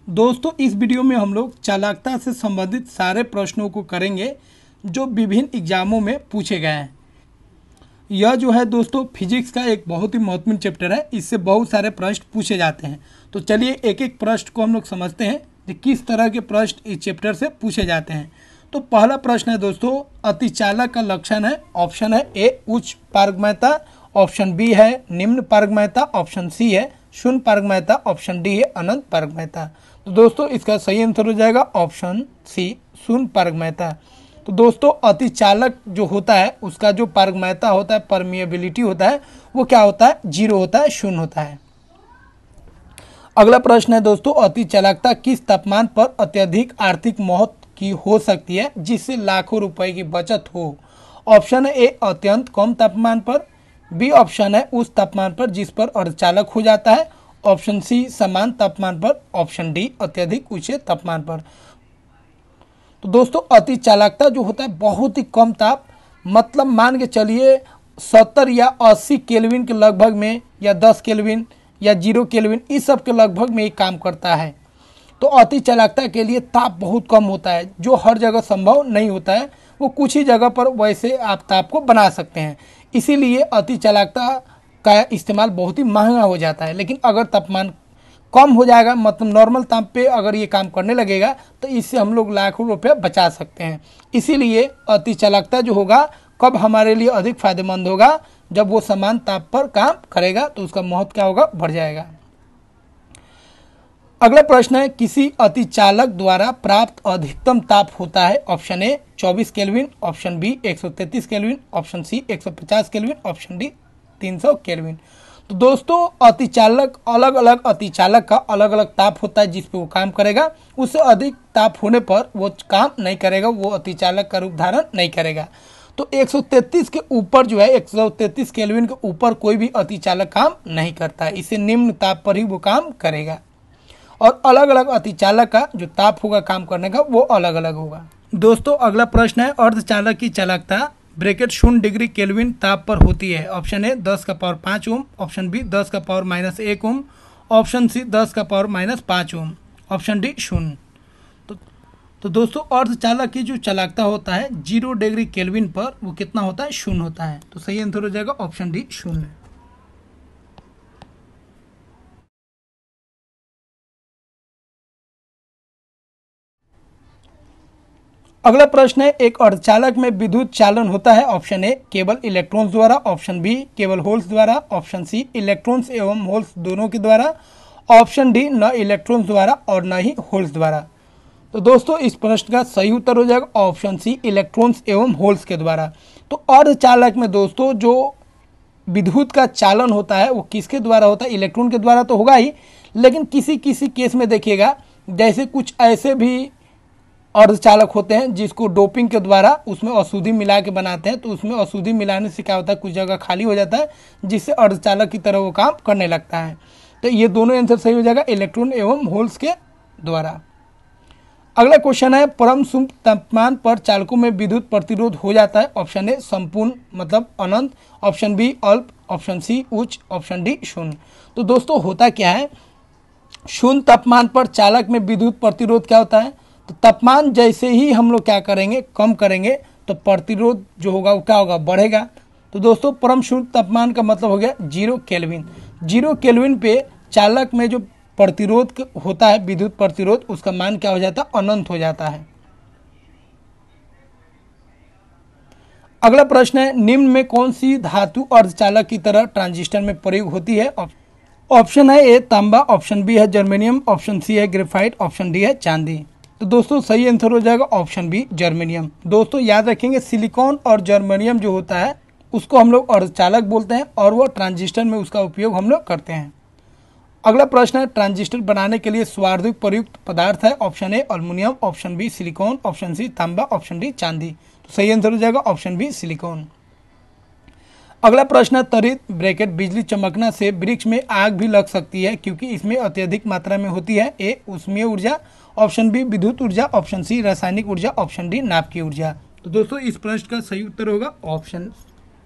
दोस्तों इस वीडियो में हम लोग चालकता से संबंधित सारे प्रश्नों को करेंगे जो विभिन्न एग्जामों में पूछे गए हैं। यह जो है दोस्तों फिजिक्स का एक बहुत ही महत्वपूर्ण चैप्टर है, इससे बहुत सारे प्रश्न पूछे जाते हैं। तो चलिए एक एक प्रश्न को हम लोग समझते हैं कि किस तरह के प्रश्न इस चैप्टर से पूछे जाते हैं। तो पहला प्रश्न है दोस्तों, अतिचालक का लक्षण है। ऑप्शन है ए उच्च पारगम्यता, ऑप्शन बी है निम्न पारगम्यता, ऑप्शन सी है शून्य पारगम्यता, ऑप्शन डी है अनंत पारगम्यता। तो दोस्तों इसका सही आंसर हो जाएगा ऑप्शन सी शून्य पारगम्यता। तो दोस्तों अतिचालक जो होता है उसका जो पारगम्यता होता है, परमिएबिलिटी होता है, वो क्या होता है, 0 होता है, शून्य होता है। अगला प्रश्न है दोस्तों, अतिचालकता किस तापमान पर अत्यधिक आर्थिक महत्व की हो सकती है जिससे लाखों रुपए की बचत हो। ऑप्शन है ए अत्यंत कम तापमान पर, बी ऑप्शन है उस तापमान पर जिस पर अर्धचालक हो जाता है, ऑप्शन सी समान तापमान पर, ऑप्शन डी अत्यधिक ऊंचे तापमान पर। तो दोस्तों अतिचालकता जो होता है बहुत ही कम ताप, मतलब मान के चलिए 70 या 80 केल्विन के लगभग में, या 10 केल्विन या 0 केल्विन, इस सब के लगभग में ये काम करता है। तो अतिचालकता के लिए ताप बहुत कम होता है जो हर जगह संभव नहीं होता है, वो कुछ ही जगह पर वैसे आप ताप को बना सकते हैं। इसीलिए अतिचालकता का इस्तेमाल बहुत ही महंगा हो जाता है। लेकिन अगर तापमान कम हो जाएगा, मतलब नॉर्मल ताप पे अगर ये काम करने लगेगा, तो इससे हम लोग लाखों रुपए बचा सकते हैं। इसीलिए अतिचालकता जो होगा कब हमारे लिए अधिक फायदेमंद होगा, जब वो समान ताप पर काम करेगा तो उसका महत्व क्या होगा, बढ़ जाएगा। अगला प्रश्न है, किसी अतिचालक द्वारा प्राप्त अधिकतम ताप होता है। Option A 24 kelvin, option B 133 kelvin, option C 150 kelvin, option D 300 kelvin. तो दोस्तों अतिचालक अलग अलग अतिचालक का अलग अलग ताप होता है जिस पे वो काम करेगा। उससे अधिक ताप होने पर वो काम नहीं करेगा, वो अतिचालक का रूप धारण नहीं करेगा। तो 133 के ऊपर जो है, 133 केल्विन के ऊपर कोई भी अतिचालक काम नहीं करता है, इसे निम्न ताप पर ही वो काम करेगा। और अलग अलग अतिचालक का जो ताप होगा काम करने का वो अलग अलग होगा। दोस्तों अगला प्रश्न है, अर्धचालक की चालकता ब्रैकेट 0 डिग्री केल्विन ताप पर होती है। ऑप्शन ए 10 का पावर 5 ओम, ऑप्शन बी 10 का पावर -1 ओम, ऑप्शन सी 10 का पावर -5 ओम, ऑप्शन डी 0। तो दोस्तों अर्धचालक की जो चालकता होता है 0 डिग्री केल्विन पर वो कितना होता है, 0 होता है। तो सही आंसर हो जाएगा ऑप्शन डी 0। अगला प्रश्न है, एक अर्धचालक में विद्युत चालन होता है। ऑप्शन ए केवल इलेक्ट्रॉन्स द्वारा, ऑप्शन बी केवल होल्स द्वारा, ऑप्शन सी इलेक्ट्रॉन्स एवं होल्स दोनों के द्वारा, ऑप्शन डी न इलेक्ट्रॉन्स द्वारा और न ही होल्स द्वारा। तो दोस्तों इस प्रश्न का सही उत्तर हो जाएगा ऑप्शन सी इलेक्ट्रॉन्स एवं होल्स के द्वारा। तो अर्धचालक में दोस्तों जो विद्युत का चालन होता है वो किसके द्वारा होता है, इलेक्ट्रॉन के द्वारा तो होगा ही, लेकिन किसी किसी केस में देखिएगा, जैसे कुछ ऐसे भी अर्धचालक होते हैं जिसको डोपिंग के द्वारा उसमें अशुद्धि मिला के बनाते हैं। तो उसमें अशुद्धि मिलाने से क्या होता है, कुछ जगह खाली हो जाता है जिससे अर्धचालक की तरह वो काम करने लगता है। तो ये दोनों आंसर सही हो जाएगा इलेक्ट्रॉन एवं होल्स के द्वारा। अगला क्वेश्चन है, परम शून्य तापमान पर चालकों में विद्युत प्रतिरोध हो जाता है। ऑप्शन ए संपूर्ण मतलब अनंत, ऑप्शन बी अल्प, ऑप्शन सी उच्च, ऑप्शन डी 0। तो दोस्तों होता क्या है, शून्य तापमान पर चालक में विद्युत प्रतिरोध क्या होता है, तो तापमान जैसे ही हम लोग क्या करेंगे, कम करेंगे, तो प्रतिरोध जो होगा वो क्या होगा, बढ़ेगा। तो दोस्तों परम शून्य तापमान का मतलब हो गया 0 केल्विन। 0 केल्विन पे चालक में जो प्रतिरोध होता है, विद्युत प्रतिरोध, उसका मान क्या हो जाता है, अनंत हो जाता है। अगला प्रश्न है, निम्न में कौन सी धातु अर्धचालक की तरह ट्रांजिस्टर में प्रयोग होती है। ऑप्शन है ए तांबा, ऑप्शन बी है जर्मेनियम, ऑप्शन सी है ग्रेफाइट, ऑप्शन डी है चांदी। तो दोस्तों सही आंसर हो जाएगा ऑप्शन बी जर्मेनियम। दोस्तों याद रखेंगे सिलिकॉन और जर्मेनियम जो होता है उसको हम लोग अर्धचालक बोलते हैं और वो ट्रांजिस्टर में उसका उपयोग हम लोग करते हैं। अगला प्रश्न है, ट्रांजिस्टर बनाने के लिए सर्वाधिक प्रयुक्त पदार्थ है। Option A aluminium, option B silicon, option C तांबा, ऑप्शन डी चांदी। तो सही आंसर हो जाएगा ऑप्शन बी सिलिकॉन। अगला प्रश्न है, त्वरित ब्रैकेट बिजली चमकना से वृक्ष में आग भी लग सकती है क्योंकि इसमें अत्यधिक मात्रा में होती है। ए ऊष्मीय ऊर्जा, ऑप्शन बी विद्युत ऊर्जा, ऑप्शन सी रासायनिक ऊर्जा, ऑप्शन डी नाप की ऊर्जा। तो दोस्तों इस प्रश्न का सही उत्तर होगा ऑप्शन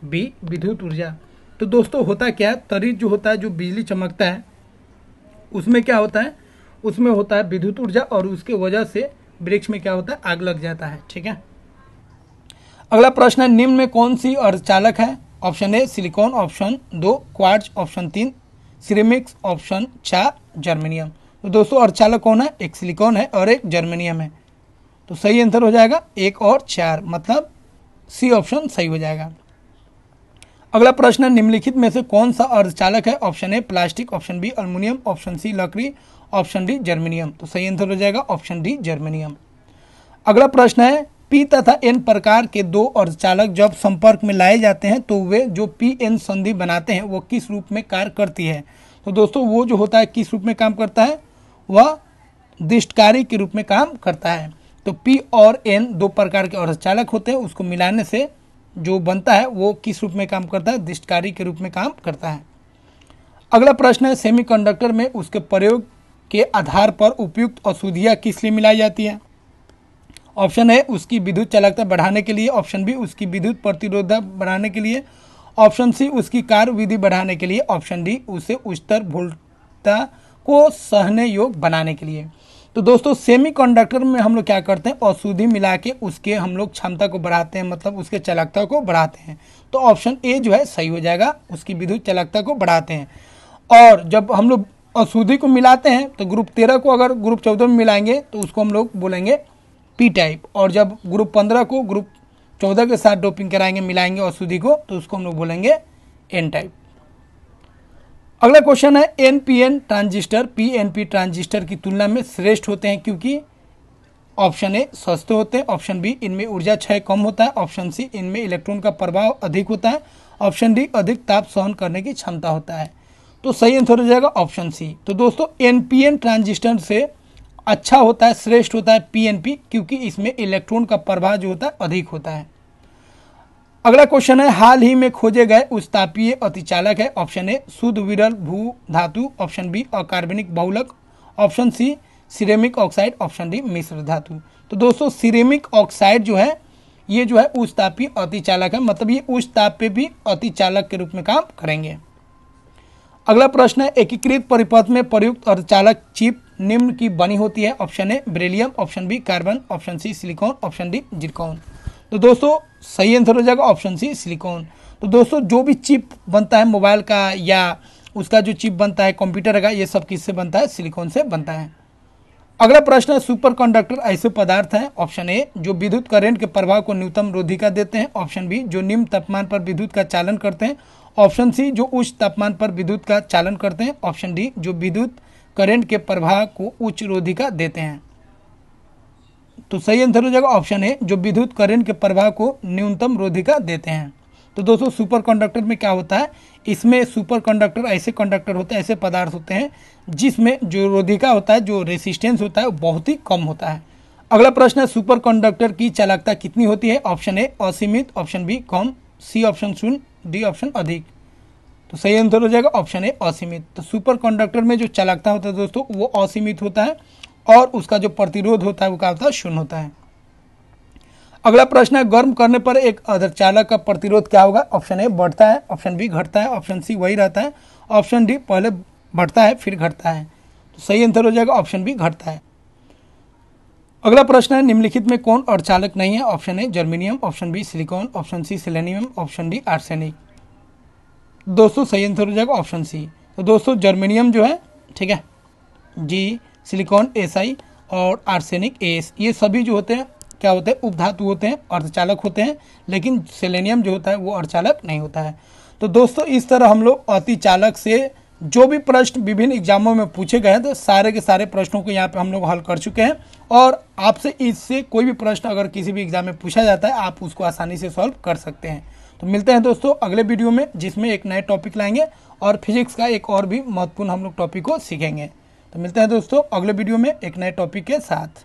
बी विद्युत ऊर्जा। तो दोस्तों होता क्या है, त्वरित जो होता है, जो बिजली चमकता है उसमें क्या होता है, उसमें होता है विद्युत ऊर्जा और उसके वजह से वृक्ष में क्या होता है, आग लग जाता है। ठीक है, अगला प्रश्न है निम्न में कौन सी अर्धचालक है? Option A silicon, option 2 quartz, option 3 ceramics, option 4 germanium. तो दोस्तों अर्धचालक कौन है? एक सिलिकॉन है और एक जर्मेनियम है। तो सही आंसर हो जाएगा 1 और 4, मतलब सी ऑप्शन सही हो जाएगा। अगला प्रश्न है निम्नलिखित में से कौन सा अर्धचालक है? Option A plastic, option B aluminium, option C लकड़ी, ऑप्शन डी जर्मेनियम। तो सही आंसर हो जाएगा ऑप्शन डी जर्मेनियम। अगला प्रश्न है पी तथा एन प्रकार के दो अर्धचालक जब संपर्क में लाए जाते हैं तो वे जो पी एन संधि बनाते हैं वो किस रूप में कार्य करती है? तो दोस्तों वो जो होता है किस रूप में काम करता है? वह दिष्टकारी के रूप में काम करता है। तो पी और एन दो प्रकार के अर्धचालक होते हैं, उसको मिलाने से जो बनता है वो किस रूप में काम करता है? दिष्टकारी के रूप में काम करता है। अगला प्रश्न है सेमीकंडक्टर में उसके प्रयोग के आधार पर उपयुक्त अशुद्धियाँ किस लिए मिलाई जाती है? ऑप्शन ए उसकी विद्युत चालकता बढ़ाने के लिए, ऑप्शन बी उसकी विद्युत प्रतिरोधकता बढ़ाने के लिए, ऑप्शन सी उसकी कार्यविधि बढ़ाने के लिए, ऑप्शन डी उसे उच्चतर वोल्टता को सहने योग्य बनाने के लिए। तो दोस्तों सेमीकंडक्टर में हम लोग क्या करते हैं? अशुद्धि मिला के उसके हम लोग क्षमता को बढ़ाते हैं, मतलब उसके चालकता को बढ़ाते हैं। तो ऑप्शन ए जो है सही हो जाएगा, उसकी विद्युत चालकता को बढ़ाते हैं। और जब हम लोग अशुद्धि को मिलाते हैं तो ग्रुप 13 को अगर ग्रुप 14 में मिलाएंगे तो उसको हम लोग बोलेंगे पी टाइप, और जब ग्रुप 15 को ग्रुप 14 के साथ डोपिंग कराएंगे, मिलाएंगे अशुद्धि को, तो उसको हम लोग बोलेंगे एन टाइप। अगला क्वेश्चन है एनपीएन ट्रांजिस्टर पीएनपी ट्रांजिस्टर की तुलना में श्रेष्ठ होते हैं क्योंकि? ऑप्शन ए सस्ते होते हैं, ऑप्शन बी इनमें ऊर्जा क्षय कम होता है, ऑप्शन सी इनमें इलेक्ट्रॉन का प्रभाव अधिक होता है, ऑप्शन डी अधिक ताप सहन करने की क्षमता होता है। तो सही आंसर हो जाएगा ऑप्शन सी। तो दोस्तों एनपीएन ट्रांजिस्टर से अच्छा होता है, श्रेष्ठ होता है पीएनपी, क्योंकि इसमें इलेक्ट्रॉन का प्रभाव जो होता है अधिक होता है। अगला क्वेश्चन है हाल ही में खोजे गए उष्णतापीय अतिचालक है। ऑप्शन ए शुद्ध विरल भू धातु, ऑप्शन बी अकार्बनिक बहुलक, option C ceramic oxide, option D मिश्र धातु। तो दोस्तों सिरेमिक ऑक्साइड जो है ये जो है उष्णतापीय अतिचालक है, मतलब ये उच्च ताप पे भी अतिचालक के रूप में काम करेंगे। अगला प्रश्न है एकीकृत परिपथ में प्रयुक्त अर्धचालक चिप निम्न की बनी होती है। Option A beryllium, option B carbon, option C silicon, option D zircon. तो दोस्तों सही आंसर हो जाएगा ऑप्शन सी सिलिकॉन। तो दोस्तों जो भी चिप बनता है मोबाइल का या उसका जो चिप बनता है कंप्यूटर का, ये सब किससे बनता है? सिलिकॉन से बनता है। अगला प्रश्न है सुपर कंडक्टर ऐसे पदार्थ हैं। ऑप्शन ए जो विद्युत करंट के प्रभाव को न्यूनतम रोधिका देते हैं, ऑप्शन बी जो निम्न तापमान पर विद्युत का चालन करते हैं, ऑप्शन सी जो उच्च तापमान पर विद्युत का चालन करते हैं, ऑप्शन डी जो विद्युत करंट के प्रभाव को उच्च रोधिका देते हैं। तो सही आंसर हो जाएगा ऑप्शन ए जो विद्युत करंट के प्रभाव को न्यूनतम रोधिका देते हैं। तो दोस्तों सुपर कंडक्टर में क्या होता है? इसमें सुपर कंडक्टर ऐसे कंडक्टर होते हैं, ऐसे पदार्थ होते हैं जिसमें जो रोधिका होता है, जो रेसिस्टेंस होता है वो बहुत ही कम होता है। अगला प्रश्न है सुपर कंडक्टर की चालकता कितनी होती है? ऑप्शन ए असीमित, ऑप्शन बी कम, सी ऑप्शन शून्य, डी ऑप्शन अधिक। तो सही आंसर हो जाएगा ऑप्शन ए असीमित। तो सुपर कंडक्टर में जो चालकता होता है दोस्तों वो असीमित होता है और उसका जो प्रतिरोध होता है वो क्या होता है? शून्य होता है। अगला प्रश्न है गर्म करने पर एक अर्धचालक का प्रतिरोध क्या होगा? ऑप्शन ए बढ़ता है, ऑप्शन बी घटता है, ऑप्शन सी वही रहता है, ऑप्शन डी पहले बढ़ता है फिर घटता है। तो सही आंसर हो जाएगा ऑप्शन बी घटता है। अगला प्रश्न है निम्नलिखित में कौन अर्धचालक नहीं है? Option A germanium, option B silicon, option C selenium, option D arsenic. दोस्तों सही आंसर हो जाएगा ऑप्शन सी। तो दोस्तों जर्मेनियम जो है, ठीक है, जी, सिलिकॉन एसआई और आर्सेनिक एस, ये सभी जो होते हैं क्या होते हैं? उपधातु होते हैं, अर्धचालक होते हैं, लेकिन सेलेनियम जो होता है वो अर्धचालक नहीं होता है। तो दोस्तों इस तरह हम लोग अतिचालक से जो भी प्रश्न विभिन्न एग्जामों में पूछे गए हैं तो सारे के सारे प्रश्नों को यहाँ पे हम लोग हल कर चुके हैं। और आपसे इससे कोई भी प्रश्न अगर किसी भी एग्जाम में पूछा जाता है आप उसको आसानी से सॉल्व कर सकते हैं। तो मिलते हैं दोस्तों अगले वीडियो में, जिसमें एक नए टॉपिक लाएंगे और फिजिक्स का एक और भी महत्वपूर्ण हम लोग टॉपिक को सीखेंगे। तो मिलते हैं दोस्तों अगले वीडियो में एक नए टॉपिक के साथ।